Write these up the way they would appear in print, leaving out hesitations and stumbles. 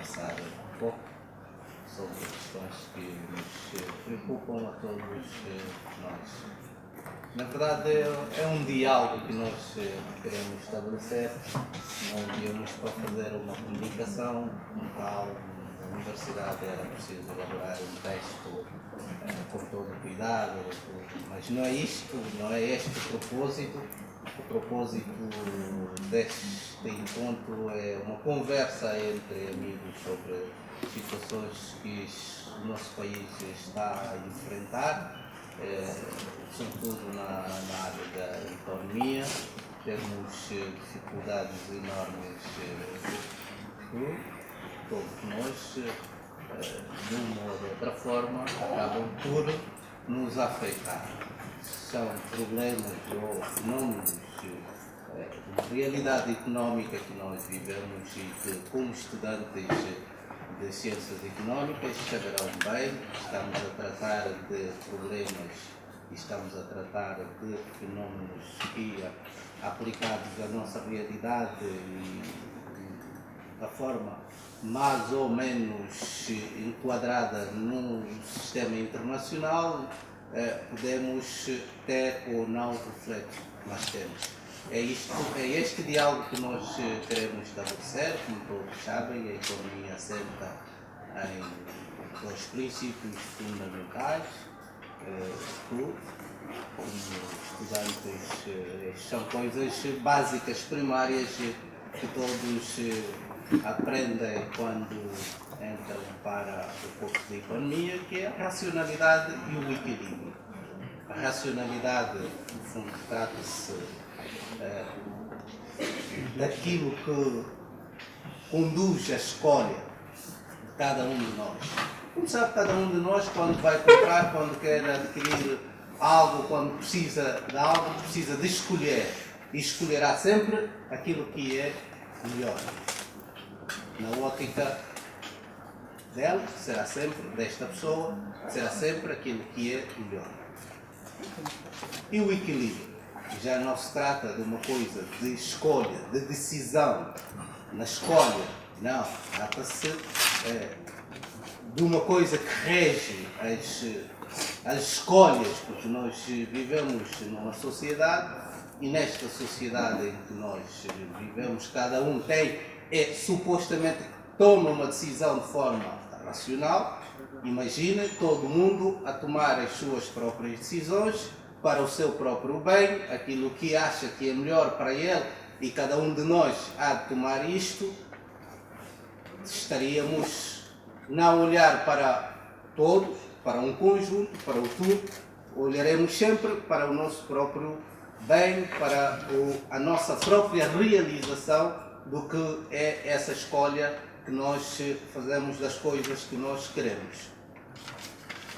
conversar um pouco sobre questões que nos preocupam a todos nós. Na verdade, é um diálogo que nós queremos estabelecer. Nós viemos para fazer uma comunicação, na universidade era preciso elaborar um texto com todo o cuidado, mas não é isto, não é este o propósito. O propósito deste encontro é uma conversa entre amigos sobre situações que o nosso país está a enfrentar, sobretudo na área da economia. Temos dificuldades enormes, todos nós, de uma ou de outra forma, acabam por nos afetar. São problemas ou fenómenos de realidade económica que nós vivemos e que, como estudantes de ciências económicas, saberão bem. Estamos a tratar de problemas e estamos a tratar de fenómenos que, aplicados à nossa realidade e da forma mais ou menos enquadrada num sistema internacional, podemos ter ou não reflexo, mas temos. É este diálogo que nós queremos estabelecer. Como todos sabem, a economia assenta em dois princípios fundamentais. Como estudantes, são coisas básicas, primárias, que todos aprendem quando entram para o curso de economia, que é a racionalidade e o equilíbrio. A racionalidade, no fundo, trata-se daquilo que conduz a escolha de cada um de nós. Como sabe, cada um de nós, quando vai comprar, quando quer adquirir algo, quando precisa de algo, precisa de escolher. E escolherá sempre aquilo que é melhor. Na ótica dela, será sempre, desta pessoa, será sempre aquilo que é melhor. E o equilíbrio? Já não se trata de uma coisa de escolha, de decisão na escolha. Não, trata-se de uma coisa que rege as escolhas, porque nós vivemos numa sociedade e nesta sociedade em que nós vivemos, cada um supostamente toma uma decisão de forma racional. Imagina todo mundo a tomar as suas próprias decisões para o seu próprio bem, aquilo que acha que é melhor para ele, e cada um de nós há de tomar isto. Estaríamos não a olhar para todos, para um conjunto, para o todo, olharemos sempre para o nosso próprio bem, para a nossa própria realização do que é essa escolha que nós fazemos das coisas que nós queremos.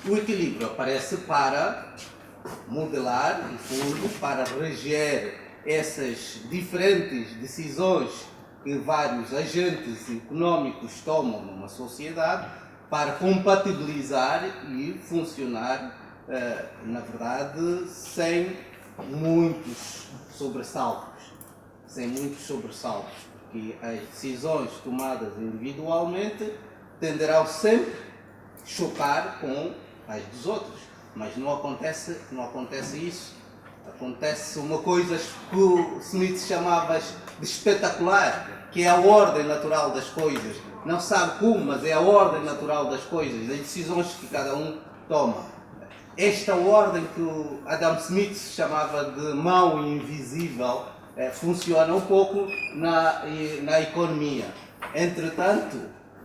O equilíbrio aparece para modelar, no fundo, para reger essas diferentes decisões que vários agentes económicos tomam numa sociedade, para compatibilizar e funcionar, na verdade, sem muitos sobressaltos. Porque as decisões tomadas individualmente tenderão sempre a chocar com as dos outros. Mas não acontece isso. Acontece uma coisa que o Smith chamava de espetacular, que é a ordem natural das coisas. Não sabe como, mas é a ordem natural das coisas, das decisões que cada um toma. Esta ordem que o Adam Smith chamava de mão invisível funciona um pouco na economia. Entretanto,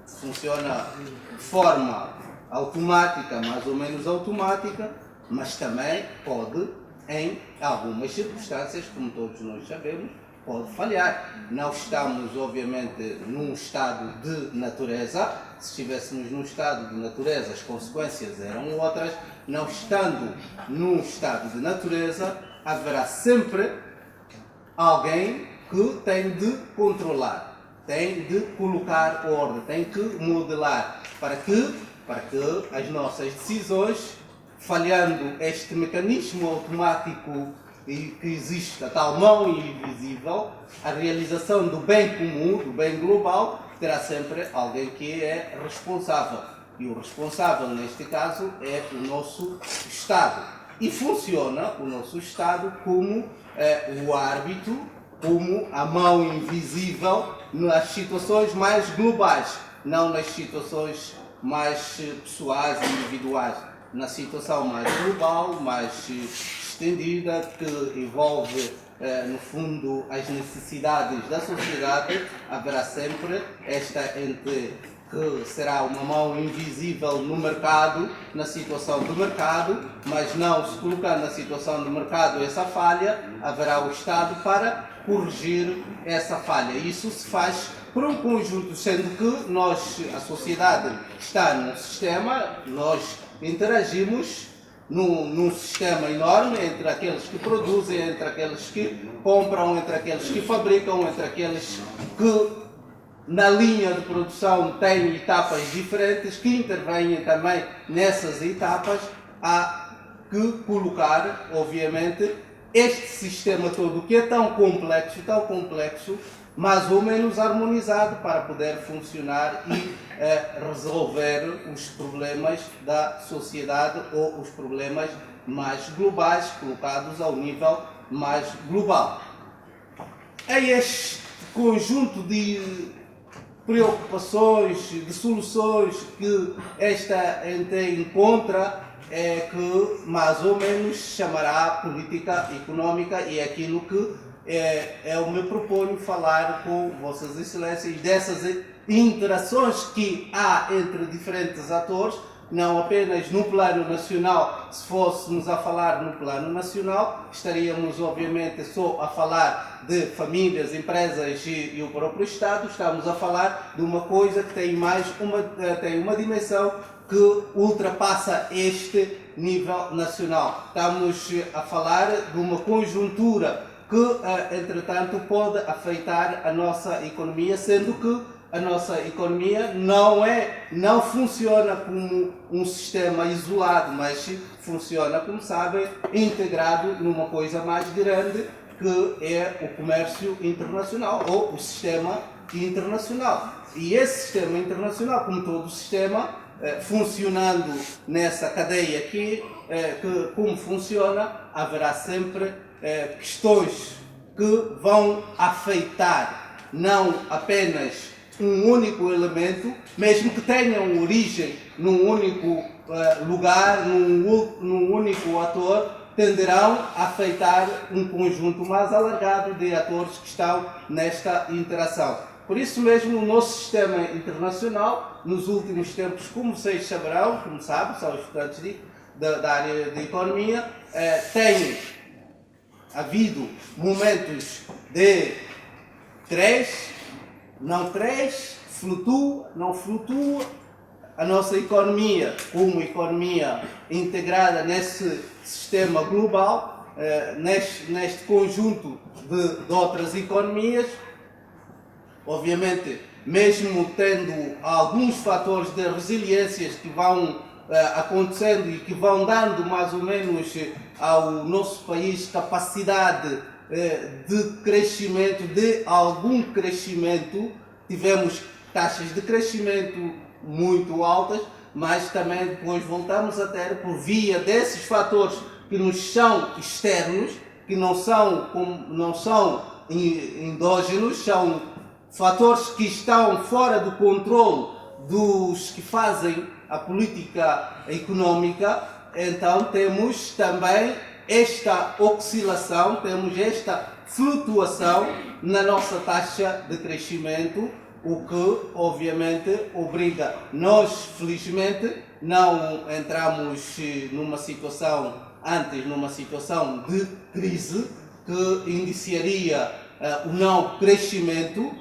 funciona de forma automática, mais ou menos automática, mas também pode, em algumas circunstâncias, como todos nós sabemos, pode falhar. Não estamos, obviamente, num estado de natureza. Se estivéssemos num estado de natureza, as consequências eram outras. Não estando num estado de natureza, haverá sempre alguém que tem de controlar, tem de colocar ordem, tem que modelar para que as nossas decisões, falhando este mecanismo automático e que existe, a tal mão invisível, a realização do bem comum, do bem global, terá sempre alguém que é responsável. E o responsável, neste caso, é o nosso Estado. E funciona o nosso Estado como o árbitro, como a mão invisível nas situações mais globais, não nas situações mais pessoais e individuais. Na situação mais global, mais estendida, que envolve, no fundo, as necessidades da sociedade, haverá sempre esta ente que será uma mão invisível no mercado, na situação do mercado, mas não se colocando na situação do mercado essa falha, haverá o Estado para corrigir essa falha. Isso se faz por um conjunto, sendo que nós, a sociedade está num sistema, nós interagimos num sistema enorme entre aqueles que produzem, entre aqueles que compram, entre aqueles que fabricam, entre aqueles que na linha de produção têm etapas diferentes, que intervêm também nessas etapas. Há que colocar, obviamente, este sistema todo que é tão complexo, mais ou menos harmonizado para poder funcionar e resolver os problemas da sociedade ou os problemas mais globais, colocados ao nível mais global. É este conjunto de preocupações, de soluções que esta ente encontra que mais ou menos chamará política económica, e é aquilo que eu me proponho falar com Vossas Excelências, dessas interações que há entre diferentes atores, não apenas no plano nacional. Se fôssemos a falar no plano nacional, estaríamos obviamente só a falar de famílias, empresas e o próprio Estado. Estamos a falar de uma coisa que tem uma dimensão que ultrapassa este nível nacional. Estamos a falar de uma conjuntura que, entretanto, pode afetar a nossa economia, sendo que a nossa economia não funciona como um sistema isolado, mas funciona, como sabem, integrado numa coisa mais grande, que é o comércio internacional ou o sistema internacional. E esse sistema internacional, como todo o sistema, funcionando nessa cadeia aqui, que como funciona, haverá sempre questões que vão afetar não apenas um único elemento, mesmo que tenham origem num único lugar, num único ator, tenderão a afetar um conjunto mais alargado de atores que estão nesta interação. Por isso mesmo, o nosso sistema internacional, nos últimos tempos, como vocês saberão, como sabem, são estudantes da área de economia, tem havido momentos de cresce, não cresce, flutua, não flutua. A nossa economia, como economia integrada nesse sistema global, neste conjunto de outras economias, obviamente, mesmo tendo alguns fatores de resiliências que vão acontecendo e que vão dando mais ou menos ao nosso país capacidade de crescimento, de algum crescimento. Tivemos taxas de crescimento muito altas, mas também depois voltamos a ter, por via desses fatores que nos são externos, que não são endógenos, são fatores que estão fora do controle dos que fazem a política económica. Então temos também esta oscilação, temos esta flutuação na nossa taxa de crescimento, o que obviamente obriga nós, felizmente, não entramos numa situação de crise que iniciaria o não crescimento.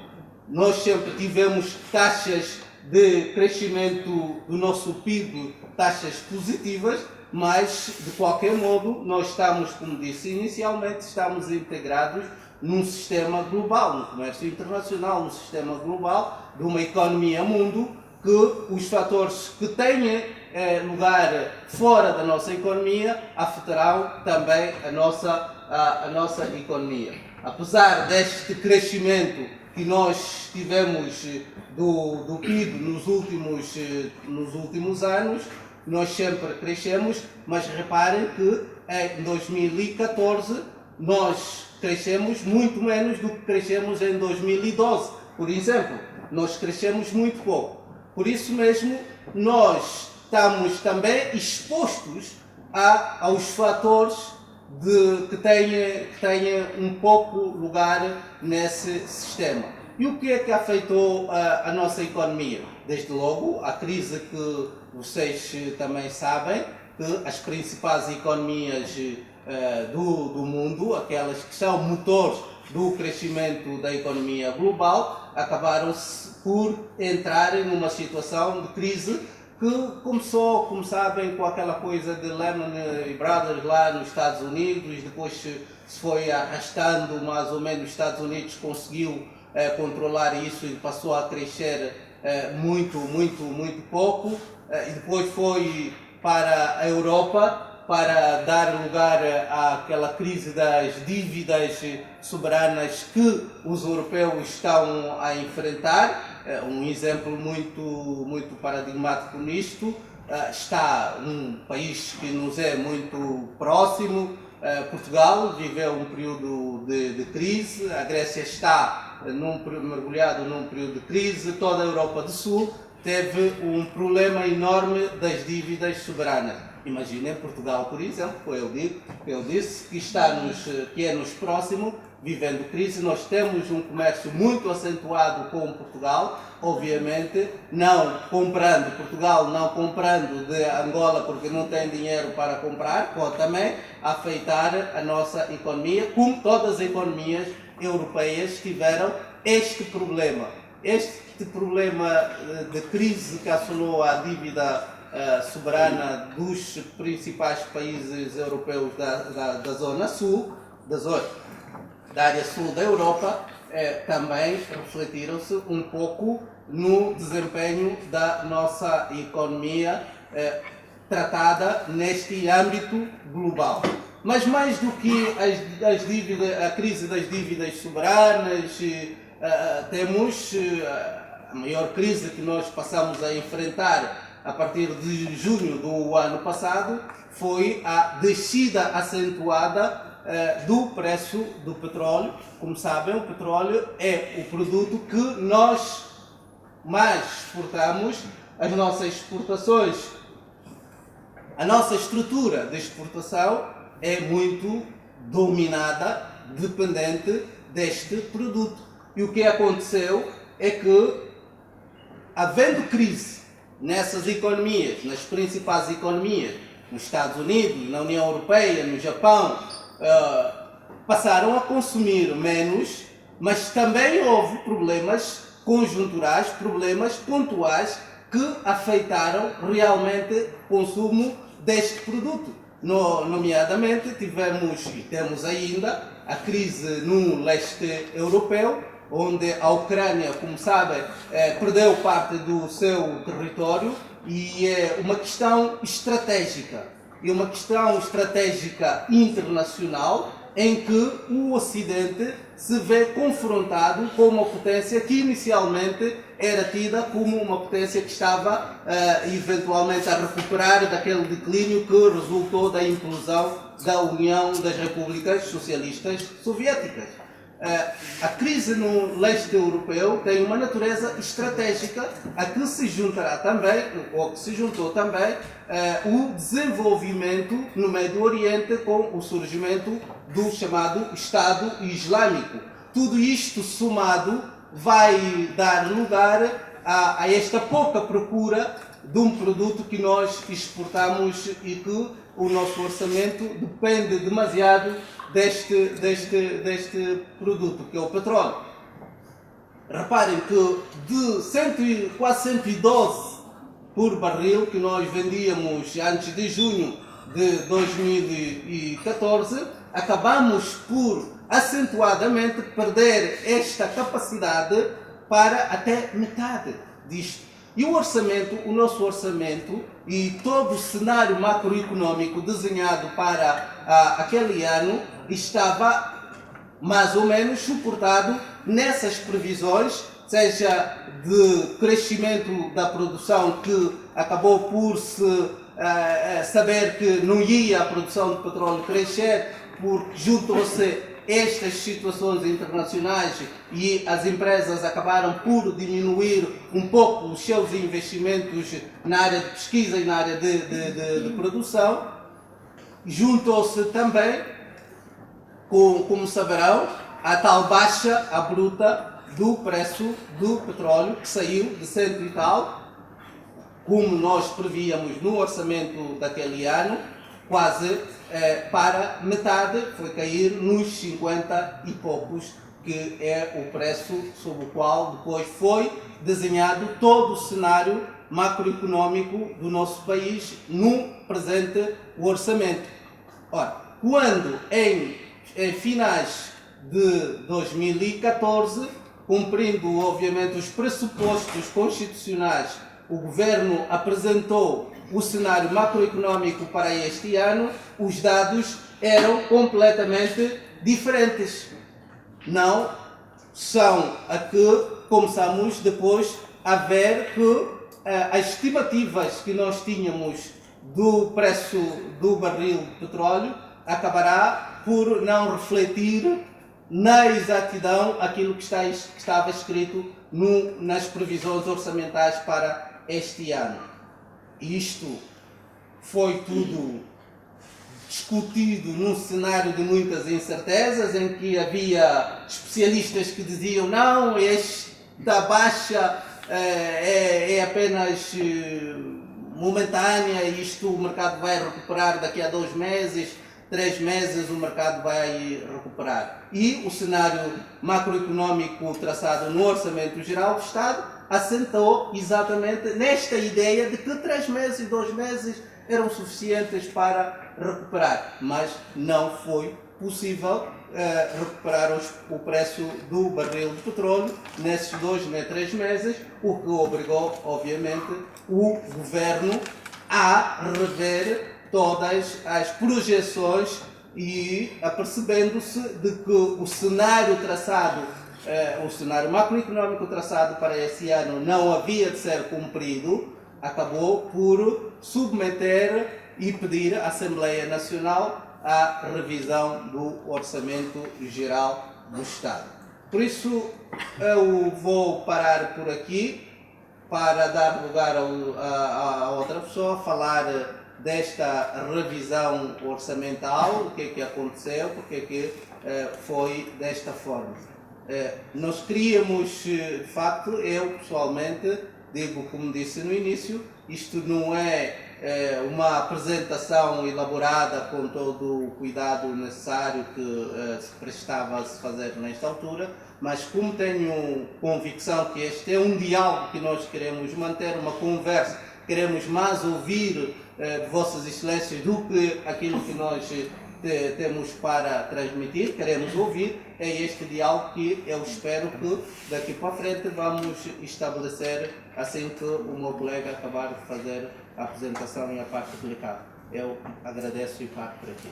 Nós sempre tivemos taxas de crescimento do nosso PIB, taxas positivas, mas de qualquer modo nós estamos, como disse inicialmente, estamos integrados num sistema global, no comércio internacional, num sistema global de uma economia mundo, que os fatores que têm lugar fora da nossa economia afetarão também a nossa economia. Apesar deste crescimento que nós tivemos do PIB nos últimos anos, nós sempre crescemos, mas reparem que em 2014 nós crescemos muito menos do que crescemos em 2012, por exemplo. Nós crescemos muito pouco. Por isso mesmo, nós estamos também expostos aos fatores que tenha um pouco lugar nesse sistema. E o que é que afetou a nossa economia? Desde logo, a crise que vocês também sabem, que as principais economias do mundo, aquelas que são motores do crescimento da economia global, acabaram por entrar numa situação de crise que começou, como sabem, com aquela coisa de Lehman Brothers lá nos Estados Unidos, depois se foi arrastando, mais ou menos, os Estados Unidos conseguiu controlar isso e passou a crescer muito pouco, e depois foi para a Europa para dar lugar àquela crise das dívidas soberanas que os europeus estão a enfrentar. Um exemplo muito paradigmático nisto está um país que nos é muito próximo. Portugal viveu um período de crise, a Grécia está mergulhado num período de crise, toda a Europa do Sul teve um problema enorme das dívidas soberanas. Imaginem Portugal, por exemplo, eu disse que é-nos próximo, vivendo crise. Nós temos um comércio muito acentuado com Portugal, obviamente, Portugal não comprando de Angola porque não tem dinheiro para comprar, pode também afetar a nossa economia, como todas as economias europeias tiveram este problema. Este problema de crise que assolou a dívida soberana dos principais países europeus da zona sul, da área sul da Europa, também refletiram-se um pouco no desempenho da nossa economia tratada neste âmbito global. Mas mais do que a crise das dívidas soberanas, temos a maior crise que nós passamos a enfrentar a partir de junho do ano passado foi a descida acentuada do preço do petróleo. Como sabem, o petróleo é o produto que nós mais exportamos. As nossas exportações, a nossa estrutura de exportação é muito dominada, dependente deste produto. E o que aconteceu é que, havendo crise nessas economias, nas principais economias, nos Estados Unidos, na União Europeia, no Japão, passaram a consumir menos, mas também houve problemas conjunturais, problemas pontuais que afetaram realmente o consumo deste produto. Nomeadamente, tivemos e temos ainda a crise no leste europeu, onde a Ucrânia, como sabem, perdeu parte do seu território, e é uma questão estratégica, e uma questão estratégica internacional, em que o Ocidente se vê confrontado com uma potência que inicialmente era tida como uma potência que estava eventualmente a recuperar daquele declínio que resultou da implosão da União das Repúblicas Socialistas Soviéticas. A crise no leste europeu tem uma natureza estratégica, a que se juntará também, ou que se juntou também, o desenvolvimento no Médio Oriente com o surgimento do chamado Estado Islâmico. Tudo isto somado vai dar lugar a esta pouca procura de um produto que nós exportamos e que o nosso orçamento depende demasiado deste produto, que é o petróleo. Reparem que de quase 112 por barril que nós vendíamos antes de junho de 2014, acabamos por acentuadamente perder esta capacidade para até metade disto. E o nosso orçamento e todo o cenário macroeconômico desenhado para aquele ano estava mais ou menos suportado nessas previsões, seja de crescimento da produção, que acabou por se saber que não ia a produção de petróleo crescer, porque juntou-se estas situações internacionais e as empresas acabaram por diminuir um pouco os seus investimentos na área de pesquisa e na área de produção. Juntou-se também, como saberão, a tal baixa abrupta do preço do petróleo, que saiu de 100 e tal, como nós prevíamos no orçamento daquele ano, quase para metade, foi cair nos 50 e poucos, que é o preço sob o qual depois foi desenhado todo o cenário macroeconómico do nosso país no presente orçamento. Ora, quando em finais de 2014, cumprindo obviamente os pressupostos constitucionais, o Governo apresentou o cenário macroeconómico para este ano, os dados eram completamente diferentes. Não são a que começamos depois a ver que as estimativas que nós tínhamos do preço do barril de petróleo acabará por não refletir na exatidão aquilo que estava escrito nas previsões orçamentais para este ano. Isto foi tudo discutido num cenário de muitas incertezas, em que havia especialistas que diziam não, esta baixa é apenas momentânea, isto o mercado vai recuperar daqui a 2 meses, 3 meses o mercado vai recuperar. E o cenário macroeconómico traçado no Orçamento Geral do Estado assentou exatamente nesta ideia de que 3 meses, 2 meses eram suficientes para recuperar, mas não foi possível recuperar o preço do barril de petróleo nesses 2 nem 3 meses, o que obrigou, obviamente, o Governo a rever todas as projeções e apercebendo-se de que o cenário traçado, o cenário macroeconómico traçado para esse ano não havia de ser cumprido, acabou por submeter e pedir à Assembleia Nacional a revisão do Orçamento Geral do Estado. Por isso, eu vou parar por aqui para dar lugar a outra pessoa, falar desta revisão orçamental, o que aconteceu, porque foi desta forma. Nós queríamos, de facto, eu pessoalmente, digo como disse no início, isto não é uma apresentação elaborada com todo o cuidado necessário que se prestava a se fazer nesta altura, mas como tenho convicção que este é um diálogo que nós queremos manter, uma conversa, queremos mais ouvir de Vossas Excelências do que aquilo que nós temos para transmitir, queremos ouvir, é este diálogo que eu espero que daqui para frente vamos estabelecer assim que o meu colega acabar de fazer a apresentação e a parte aplicada. Eu agradeço e paro por aqui.